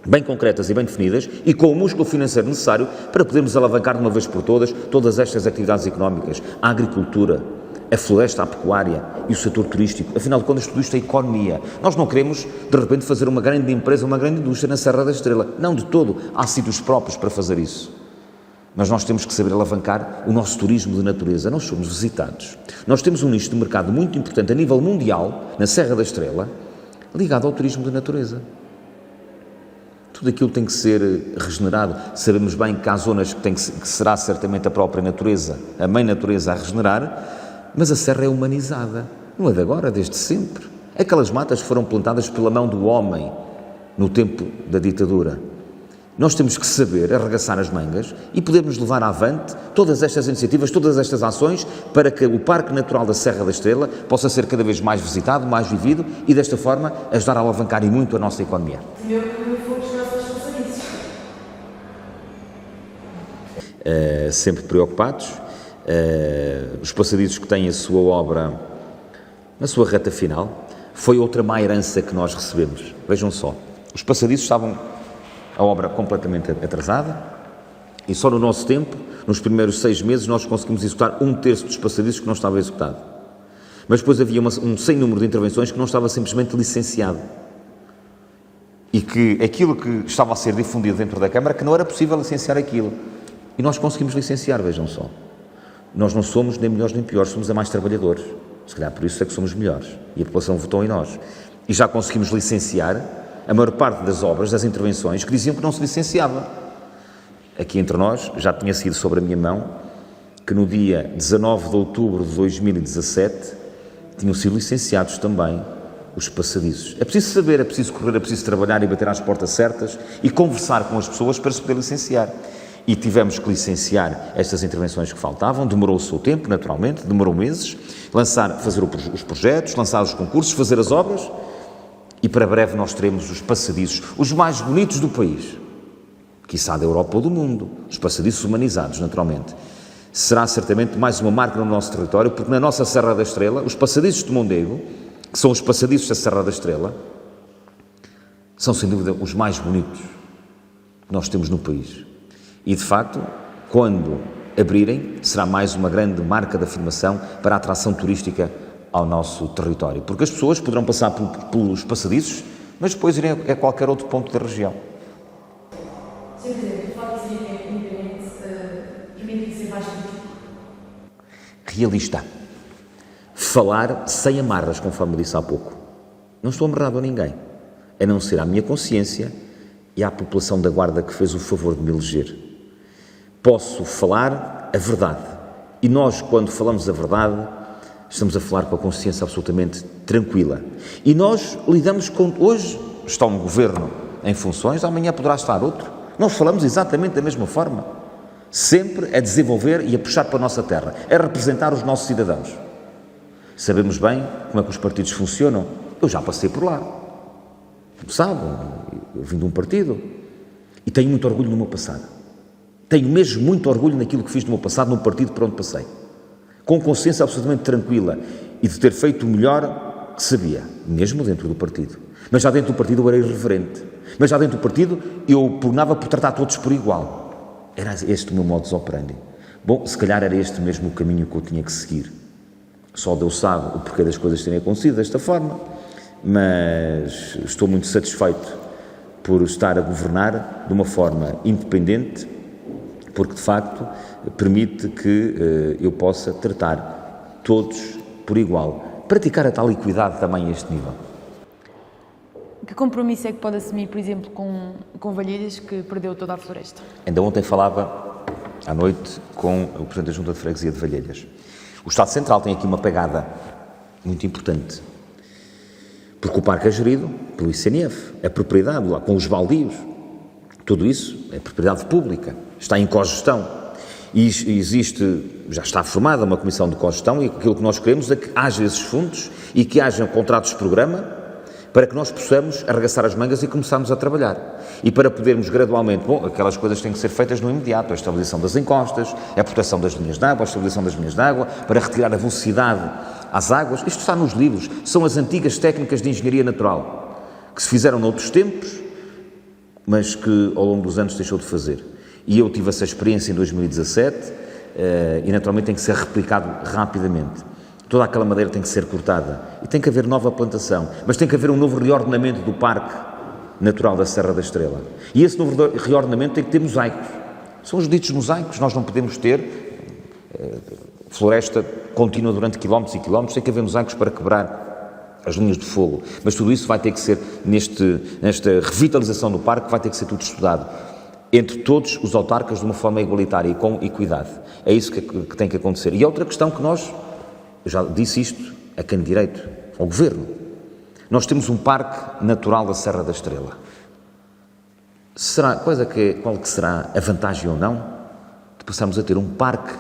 bem concretas e bem definidas e com o músculo financeiro necessário para podermos alavancar de uma vez por todas estas atividades económicas, a agricultura, a floresta, a pecuária e o setor turístico. Afinal de contas, tudo isto é economia. Nós não queremos, de repente, fazer uma grande empresa, uma grande indústria na Serra da Estrela. Não de todo. Há sítios próprios para fazer isso. Mas nós temos que saber alavancar o nosso turismo de natureza. Nós somos visitados. Nós temos um nicho de mercado muito importante a nível mundial, na Serra da Estrela, ligado ao turismo de natureza. Tudo aquilo tem que ser regenerado. Sabemos bem que há zonas que será certamente a própria natureza, a mãe natureza a regenerar, mas a serra é humanizada. Não é de agora, desde sempre. Aquelas matas foram plantadas pela mão do homem no tempo da ditadura. Nós temos que saber arregaçar as mangas e podermos levar avante todas estas iniciativas, todas estas ações para que o Parque Natural da Serra da Estrela possa ser cada vez mais visitado, mais vivido e desta forma ajudar a alavancar e muito a nossa economia. Senhor, como foi buscar os passadiços? Sempre preocupados. Os passadiços que têm a sua obra na sua reta final, foi outra má herança que nós recebemos. Vejam só, os passadiços estavam, a obra completamente atrasada, e só no nosso tempo, nos primeiros 6 meses, nós conseguimos executar 1/3 dos passadiços que não estava executado. Mas depois havia um sem número de intervenções que não estava simplesmente licenciado. E que aquilo que estava a ser difundido dentro da Câmara, que não era possível licenciar aquilo. E nós conseguimos licenciar, vejam só. Nós não somos nem melhores nem piores, somos a mais trabalhadores. Se calhar por isso é que somos melhores. E a população votou em nós. E já conseguimos licenciar a maior parte das obras, das intervenções, que diziam que não se licenciava. Aqui entre nós, já tinha sido sobre a minha mão, que no dia 19 de outubro de 2017 tinham sido licenciados também os passadiços. É preciso saber, é preciso correr, é preciso trabalhar e bater às portas certas e conversar com as pessoas para se poder licenciar. E tivemos que licenciar estas intervenções que faltavam, demorou o seu tempo, naturalmente, demorou meses, fazer os projetos, lançar os concursos, fazer as obras, e para breve nós teremos os passadiços, os mais bonitos do país, quiçá da Europa ou do mundo, os passadiços humanizados, naturalmente. Será certamente mais uma marca no nosso território, porque na nossa Serra da Estrela, os passadiços de Mondego, que são os passadiços da Serra da Estrela, são sem dúvida os mais bonitos que nós temos no país. E, de facto, quando abrirem, será mais uma grande marca de afirmação para a atração turística ao nosso território. Porque as pessoas poderão passar pelos passadiços, mas depois irem a qualquer outro ponto da região. Sr. Presidente, o facto de ser independente permite ser mais político? Realista. Falar sem amarras, conforme disse há pouco. Não estou amarrado a ninguém, a não ser à minha consciência e à população da Guarda que fez o favor de me eleger. Posso falar a verdade. E nós, quando falamos a verdade, estamos a falar com a consciência absolutamente tranquila. E nós lidamos com... Hoje está um governo em funções, amanhã poderá estar outro. Nós falamos exatamente da mesma forma. Sempre a desenvolver e a puxar para a nossa terra, a representar os nossos cidadãos. Sabemos bem como é que os partidos funcionam. Eu já passei por lá. Sabem, eu vim de um partido e tenho muito orgulho no meu passado. Tenho mesmo muito orgulho naquilo que fiz no meu passado, num partido por onde passei. Com consciência absolutamente tranquila e de ter feito o melhor que sabia, mesmo dentro do partido. Mas já dentro do partido eu era irreverente. Mas já dentro do partido eu pugnava por tratar todos por igual. Era este o meu modus operandi. Bom, se calhar era este mesmo o caminho que eu tinha que seguir. Só Deus sabe o porquê das coisas terem acontecido desta forma, mas estou muito satisfeito por estar a governar de uma forma independente, porque de facto permite que eu possa tratar todos por igual. Praticar a tal equidade também a este nível. Que compromisso é que pode assumir, por exemplo, com Valhelhas, que perdeu toda a floresta? Ainda ontem falava à noite com o Presidente da Junta de Freguesia de Valhelhas. O Estado Central tem aqui uma pegada muito importante, porque o parque é gerido pelo ICNF, é propriedade lá, com os baldios. Tudo isso é propriedade pública, está em cogestão. E existe, já está formada uma comissão de cogestão e aquilo que nós queremos é que haja esses fundos e que haja contratos de programa para que nós possamos arregaçar as mangas e começarmos a trabalhar. E para podermos gradualmente, aquelas coisas têm que ser feitas no imediato, a estabilização das encostas, a proteção das linhas de água, a estabilização das linhas de água, para retirar a velocidade às águas. Isto está nos livros, são as antigas técnicas de engenharia natural, que se fizeram noutros tempos, mas que ao longo dos anos deixou de fazer. E eu tive essa experiência em 2017 e naturalmente tem que ser replicado rapidamente. Toda aquela madeira tem que ser cortada e tem que haver nova plantação, mas tem que haver um novo reordenamento do Parque Natural da Serra da Estrela. E esse novo reordenamento tem que ter mosaicos. São os ditos mosaicos, nós não podemos ter floresta contínua durante quilómetros e quilómetros, tem que haver mosaicos para quebrar as linhas de fogo. Mas tudo isso vai ter que ser, nesta revitalização do parque, vai ter que ser tudo estudado entre todos os autarcas de uma forma igualitária e com equidade. É isso que tem que acontecer. E a outra questão que nós, eu já disse isto a quem de direito, ao Governo, nós temos um Parque Natural da Serra da Estrela. Qual que será a vantagem ou não de passarmos a ter um Parque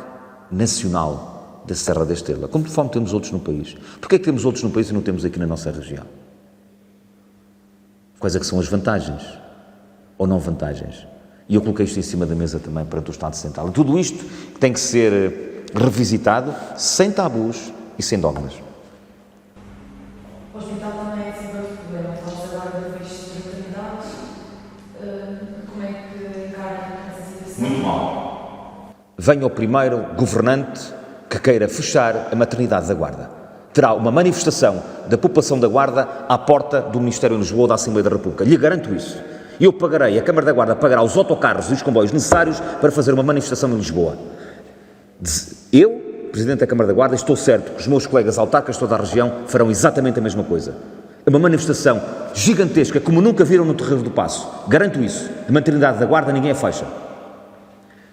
Nacional da Serra da Estrela, como de forma temos outros no país? Porquê é que temos outros no país e não temos aqui na nossa região? Quais é que são as vantagens ou não vantagens? E eu coloquei isto em cima da mesa também perante o Estado Central. E tudo isto tem que ser revisitado sem tabus e sem dogmas. O hospital Muito mal. Venha o primeiro governante que queira fechar a maternidade da Guarda. Terá uma manifestação da população da Guarda à porta do Ministério em Lisboa da Assembleia da República. Lhe garanto isso. Eu pagarei, a Câmara da Guarda pagará os autocarros e os comboios necessários para fazer uma manifestação em Lisboa. Eu, Presidente da Câmara da Guarda, estou certo que os meus colegas autarcas de toda a região farão exatamente a mesma coisa. É uma manifestação gigantesca, como nunca viram no Terreiro do Paço. Garanto isso. De maternidade da Guarda ninguém a fecha.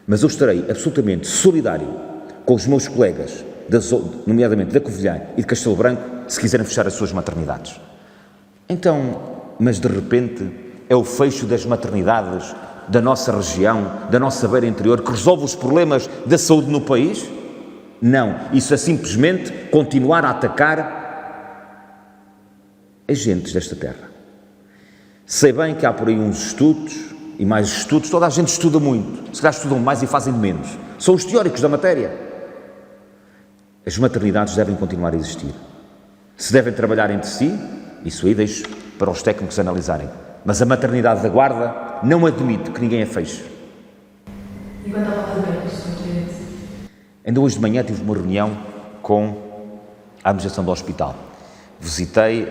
Mas eu estarei absolutamente solidário com os meus colegas, nomeadamente da Covilhã e de Castelo Branco, se quiserem fechar as suas maternidades. Então, mas de repente, é o fecho das maternidades da nossa região, da nossa beira interior, que resolve os problemas da saúde no país? Não. Isso é simplesmente continuar a atacar as gentes desta terra. Sei bem que há por aí uns estudos, e mais estudos, toda a gente estuda muito, se calhar estudam mais e fazem de menos. São os teóricos da matéria. As maternidades devem continuar a existir. Se devem trabalhar entre si, isso aí deixo para os técnicos analisarem. Mas a maternidade da Guarda não admite que ninguém a feche. E quanto à falta de médicos, Sr. Ainda hoje de manhã tive uma reunião com a administração do hospital. Visitei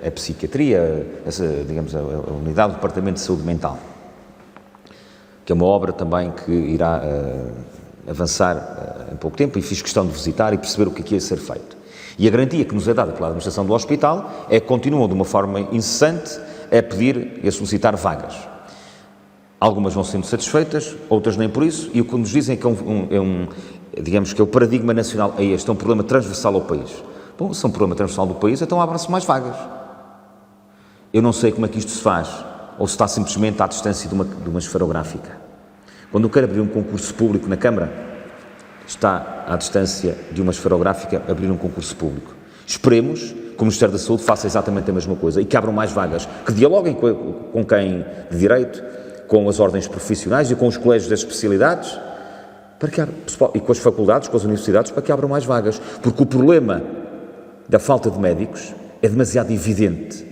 a psiquiatria, digamos, a unidade do Departamento de Saúde Mental, que é uma obra também que irá avançar em pouco tempo, e fiz questão de visitar e perceber o que aqui ia ser feito. E a garantia que nos é dada pela administração do hospital é que continuam de uma forma incessante a pedir e a solicitar vagas. Algumas vão sendo satisfeitas, outras nem por isso, e o que nos dizem é que digamos que é o paradigma nacional, é este, é um problema transversal ao país. Bom, se é um problema transversal do país, então abram-se mais vagas. Eu não sei como é que isto se faz, ou se está simplesmente à distância de uma esferográfica. Quando eu quero abrir um concurso público na Câmara, está à distância de uma esferográfica abrir um concurso público. Esperemos que o Ministério da Saúde faça exatamente a mesma coisa e que abram mais vagas, que dialoguem com quem de direito, com as ordens profissionais e com os colégios das especialidades, e com as faculdades, com as universidades, para que abram mais vagas. Porque o problema da falta de médicos é demasiado evidente.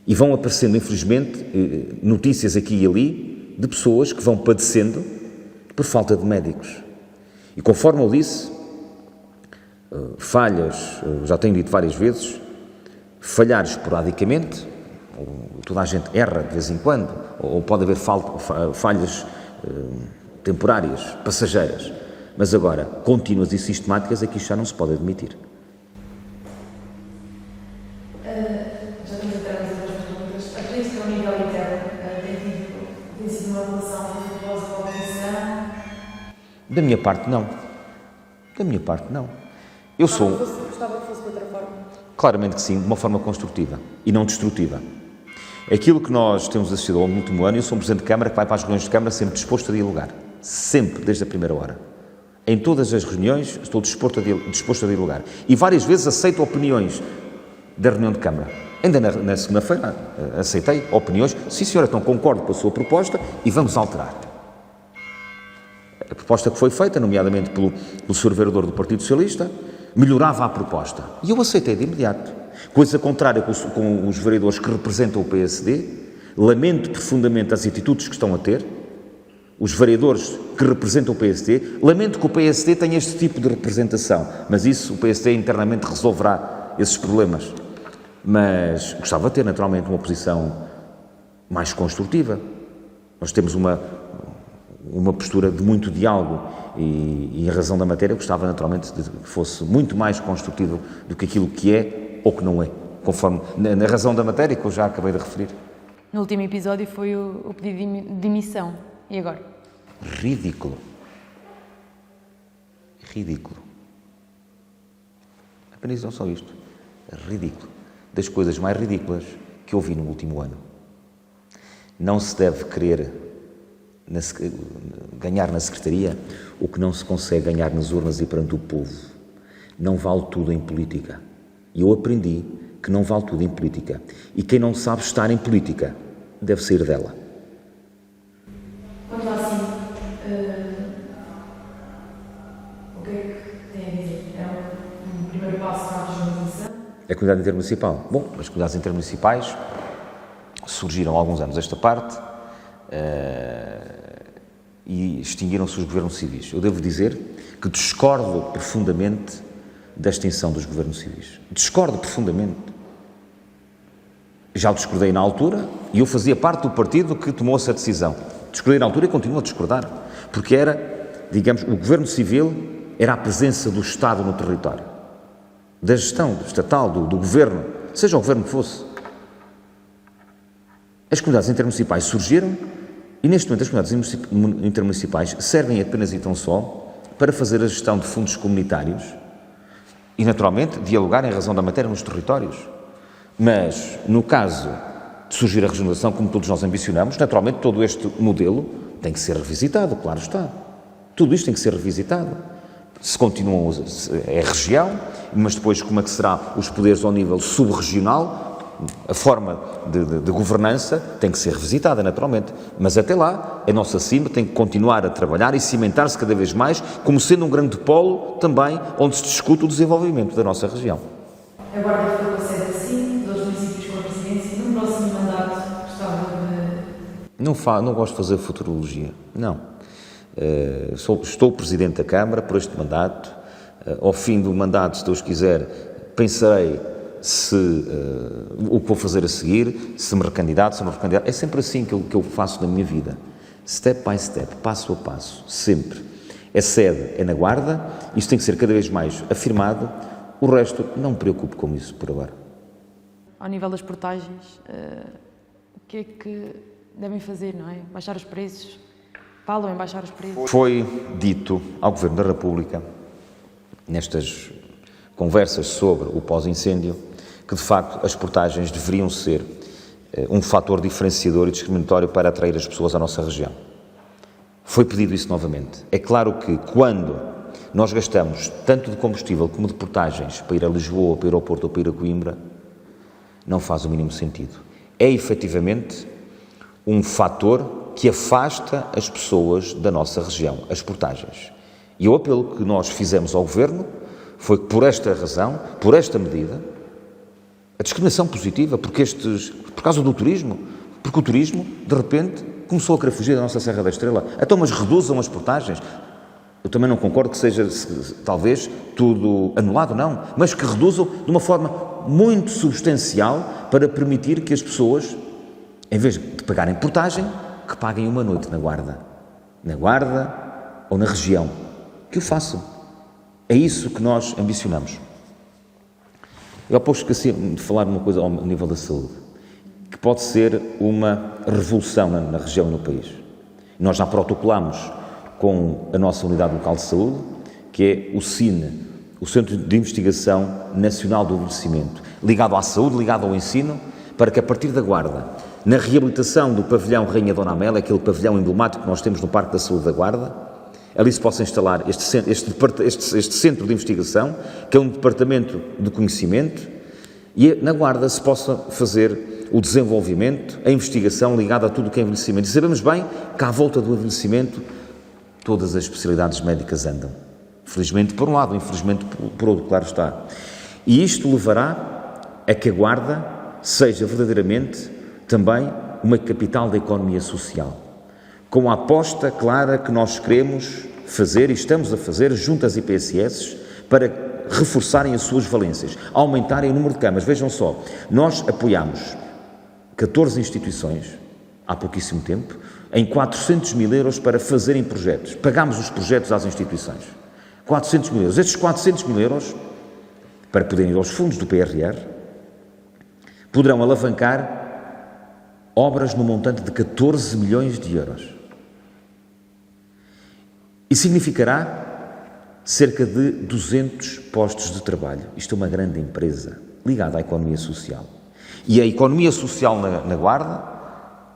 E vão aparecendo, infelizmente, notícias aqui e ali de pessoas que vão padecendo por falta de médicos. E conforme eu disse, falhas, já tenho dito várias vezes, falhar esporadicamente, toda a gente erra de vez em quando, ou pode haver falhas temporárias, passageiras, mas agora, contínuas e sistemáticas, aqui já não se pode admitir. Já temos até mais outras perguntas. Acredito que ao nível interno tem sido uma relação afetuosa com a oposição? Da minha parte, não. Da minha parte, não. Eu sou... Gostava que fosse de outra forma? Claramente que sim, de uma forma construtiva e não destrutiva. Aquilo que nós temos assistido ao longo do último ano, eu sou um Presidente de Câmara que vai para as reuniões de Câmara sempre disposto a dialogar. Sempre, desde a primeira hora. Em todas as reuniões estou disposto a dialogar. E várias vezes aceito opiniões da reunião de Câmara. Ainda na segunda-feira aceitei opiniões. Sim, senhora, então concordo com a sua proposta e vamos alterar. A proposta que foi feita, nomeadamente pelo Sr. Vereador do Partido Socialista, melhorava a proposta. E eu aceitei de imediato. Coisa contrária com os vereadores que representam o PSD. Lamento profundamente as atitudes que estão a ter. Os vereadores que representam o PSD. Lamento que o PSD tenha este tipo de representação. Mas isso, o PSD internamente resolverá esses problemas. Mas gostava de ter, naturalmente, uma posição mais construtiva. Nós temos uma postura de muito diálogo e, em razão da matéria, gostava, naturalmente, de que fosse muito mais construtivo do que aquilo que é ou que não é, conforme na razão da matéria que eu já acabei de referir. No último episódio foi o pedido de demissão. E agora? Ridículo. Ridículo. Apenas não só isto. Ridículo. Das coisas mais ridículas que eu vi no último ano. Não se deve querer ganhar na Secretaria o que não se consegue ganhar nas urnas e perante o povo. Não vale tudo em política. E eu aprendi que não vale tudo em política. E quem não sabe estar em política deve sair dela. Quando assim, o que é que tem a dizer? É um primeiro passo para a regionalização? É a comunidade intermunicipal. Bom, as comunidades intermunicipais surgiram há alguns anos esta parte e extinguiram-se os governos civis. Eu devo dizer que discordo profundamente da extinção dos governos civis. Discordo profundamente. Já o discordei na altura e eu fazia parte do partido que tomou essa decisão. Discordei na altura e continuo a discordar, porque era, digamos, o governo civil era a presença do Estado no território, da gestão estatal, do governo, seja o governo que fosse. As comunidades intermunicipais surgiram e, neste momento, as comunidades intermunicipais servem apenas e tão só para fazer a gestão de fundos comunitários e, naturalmente, dialogar em razão da matéria nos territórios. Mas, no caso de surgir a regionalização, como todos nós ambicionamos, naturalmente todo este modelo tem que ser revisitado, claro está. Tudo isto tem que ser revisitado. Se continuam, é região, mas depois como é que será os poderes ao nível sub-regional, a forma de governança tem que ser revisitada, naturalmente. Mas até lá, a nossa CIMA tem que continuar a trabalhar e cimentar-se cada vez mais como sendo um grande polo também onde se discute o desenvolvimento da nossa região. A Guarda foi uma sede assim, 2 municípios com a presidência, no próximo mandato gostava de... Não gosto de fazer futurologia, não. Estou Presidente da Câmara por este mandato. Ao fim do mandato, se Deus quiser, pensarei o que vou fazer a seguir, se me recandidato, se não me recandidato. É sempre assim que eu faço na minha vida. Step by step, passo a passo, sempre. A sede é na Guarda, isto tem que ser cada vez mais afirmado. O resto, não me preocupo com isso por agora. Ao nível das portagens, o que é que devem fazer, não é? Baixar os preços? Falam em baixar os preços? Foi dito ao Governo da República, nestas conversas sobre o pós-incêndio, que de facto as portagens deveriam ser um fator diferenciador e discriminatório para atrair as pessoas à nossa região. Foi pedido isso novamente. É claro que quando nós gastamos tanto de combustível como de portagens para ir a Lisboa, para ir ao Porto ou para ir a Coimbra, não faz o mínimo sentido. É efetivamente um fator que afasta as pessoas da nossa região, as portagens. E o apelo que nós fizemos ao Governo foi que, por esta razão, por esta medida, a discriminação positiva, por causa do turismo, porque o turismo, de repente, começou a querer fugir da nossa Serra da Estrela. Então, mas reduzam as portagens. Eu também não concordo que seja, talvez, tudo anulado, não, mas que reduzam de uma forma muito substancial para permitir que as pessoas, em vez de pagarem portagem, que paguem uma noite na Guarda ou na região, que o façam. É isso que nós ambicionamos. Eu há pouco esqueci de falar de uma coisa ao nível da saúde, que pode ser uma revolução na região e no país. Nós já protocolamos com a nossa Unidade Local de Saúde, que é o CINE, o Centro de Investigação Nacional do Envelhecimento, ligado à saúde, ligado ao ensino, para que a partir da Guarda, na reabilitação do pavilhão Rainha Dona Amélia, aquele pavilhão emblemático que nós temos no Parque da Saúde da Guarda, ali se possa instalar este centro de investigação, que é um departamento de conhecimento, e na Guarda se possa fazer o desenvolvimento, a investigação ligada a tudo o que é envelhecimento. E sabemos bem que à volta do envelhecimento todas as especialidades médicas andam. Felizmente por um lado, infelizmente por outro, claro está. E isto levará a que a Guarda seja verdadeiramente também uma capital da economia social, com a aposta clara que nós queremos fazer e estamos a fazer junto às IPSS para reforçarem as suas valências, aumentarem o número de camas. Vejam só, nós apoiamos 14 instituições, há pouquíssimo tempo, em 400 mil euros para fazerem projetos. Pagámos os projetos às instituições. 400 mil euros. Estes 400 mil euros, para poderem ir aos fundos do PRR, poderão alavancar obras no montante de 14 milhões de euros. E significará cerca de 200 postos de trabalho. Isto é uma grande empresa ligada à economia social. E a economia social na Guarda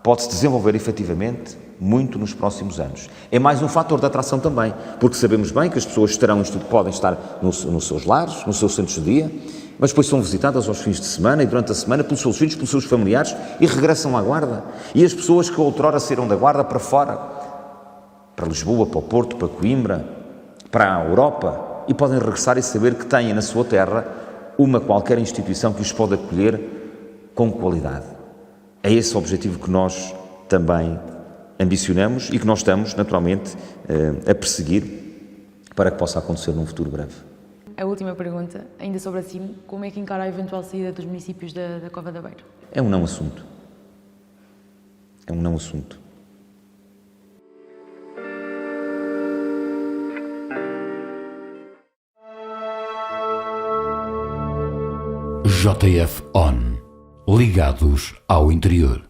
pode-se desenvolver efetivamente muito nos próximos anos. É mais um fator de atração também, porque sabemos bem que as pessoas podem estar nos seus lares, nos seus centros de dia, mas depois são visitadas aos fins de semana e durante a semana pelos seus filhos, pelos seus familiares e regressam à Guarda. E as pessoas que outrora saíram da Guarda para fora, para Lisboa, para o Porto, para Coimbra, para a Europa, e podem regressar e saber que têm na sua terra uma qualquer instituição que os pode acolher com qualidade. É esse o objetivo que nós também ambicionamos e que nós estamos, naturalmente, a perseguir para que possa acontecer num futuro breve. A última pergunta, ainda sobre a CIM, como é que encara a eventual saída dos municípios da Cova da Beira? É um não assunto. É um não assunto. JF On. Ligados ao interior.